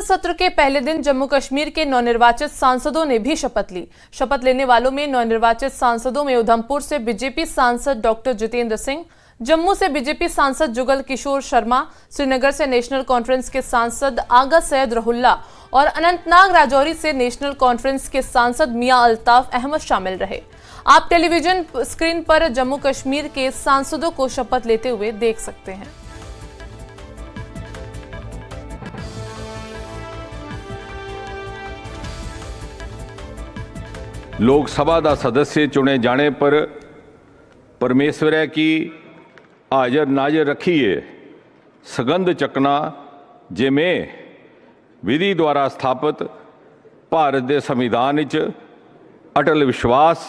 सत्र के पहले दिन जम्मू कश्मीर के नवनिर्वाचित सांसदों ने भी शपथ ली। शपथ लेने वालों में नवनिर्वाचित सांसदों में उधमपुर से बीजेपी सांसद डॉक्टर जितेंद्र सिंह, जम्मू से बीजेपी सांसद जुगल किशोर शर्मा, श्रीनगर से नेशनल कॉन्फ्रेंस के सांसद आगा सैयद रहुल्ला और अनंतनाग राजौरी से नेशनल कॉन्फ्रेंस के सांसद मियां अल्ताफ अहमद शामिल रहे। आप टेलीविजन स्क्रीन पर जम्मू कश्मीर के सांसदों को शपथ लेते हुए देख सकते हैं। लोकसभा का सदस्य चुने जाने पर परमेश्वर की हाजर नाजर रखिए सगंध चकना जिमें विधि द्वारा स्थापित भारत के संविधान अटल विश्वास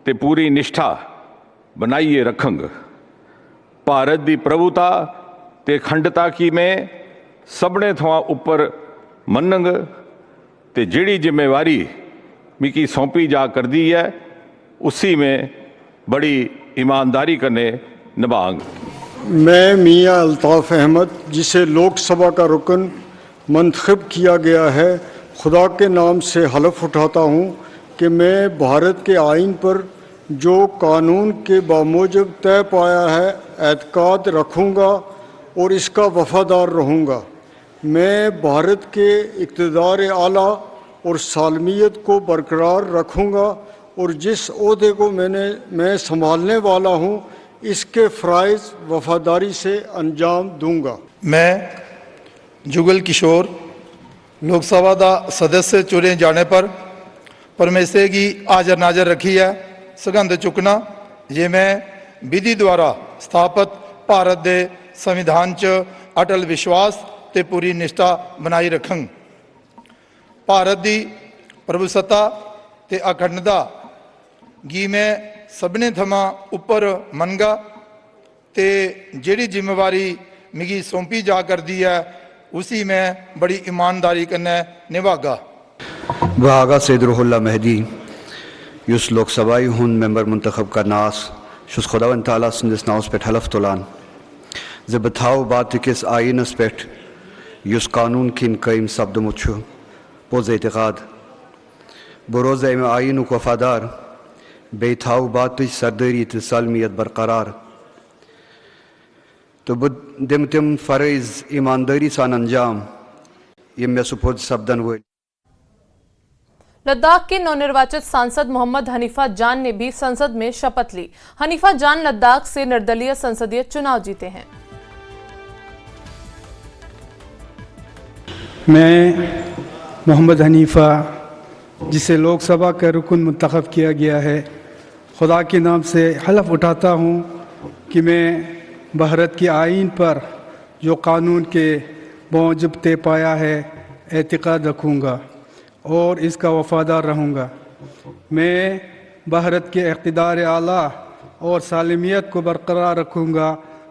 ते पूरी निष्ठा बनाइए रखंग। भारत की प्रभुता ते खंडता की मैं सबने थवा उपर मनंग ते जिहड़ी जिम्मेवारी मिकी सौंपी जा कर दी है उसी में बड़ी ईमानदारी करने निभांग। मैं मियां अल्ताफ अहमद, जिसे लोकसभा का रुकन मंतखब किया गया है, खुदा के नाम से हलफ उठाता हूँ कि मैं भारत के आईन पर जो कानून के बामूजब तय पाया है एतकाद रखूँगा और इसका वफादार रहूँगा। मैं भारत के इक़्तिदार आला और सालमियत को बरकरार रखूँगा और जिस ओहदे को मैं संभालने वाला हूँ इसके फ़राइज़ वफादारी से अंजाम दूँगा। मैं जुगल किशोर लोकसभा का सदस्य चुने जाने पर परमेश्वर की हाजर नाजर रखी है सगंध चुकना ये मैं विधि द्वारा स्थापित भारत के संविधान च अटल विश्वास ते पूरी निष्ठा बनाई रखंग। भारत की प्रभुसत्ता ते अखंडता गी मैं सबने थमा उपर मनगा ते जिहड़ी जिम्मेवारी मिगी सौंपी जा कर दी है उसी में बड़ी ईमानदारी कन्नै निभागा। आगा सैयद रहुल्ला महदी युस लोकसभाई हुन मेंबर मुंतखब का नास शुस खुदावन ताला सिंदिस नाउस पे हलफ तुलान जे बताओ बात किस आईनस पे युस कानून किन कईम शब्द मुछु पोज एतकाद बरोज़ में आइन को वफादार बेथाऊ बात सरदरी सालमियत बरकरार तो दिम तिम फ़रज़ ईमानदारी सान अंजाम ये मैं सुपुर्द सब्दन हुए। लद्दाख के नवनिर्वाचित सांसद मोहम्मद हनीफा जान ने भी संसद में शपथ ली। हनीफा जान लद्दाख से निर्दलीय संसदीय चुनाव जीते हैं। मैं मोहम्मद हनीफा, जिसे लोकसभा का रुकन मुंतखब किया गया है, खुदा के नाम से हलफ उठाता हूँ कि मैं भारत के आईन पर जो कानून के मौजब तय पाया है एतकाद रखूँगा और इसका वफादार रहूँगा। मैं भारत के इक़्तिदार आला और सालमियत को बरकरार रखूँगा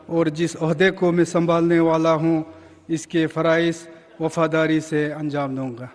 और जिस ओहदे को मैं संभालने वाला हूँ इसके फ़राइज़ वफादारी से अंजाम दूँगा।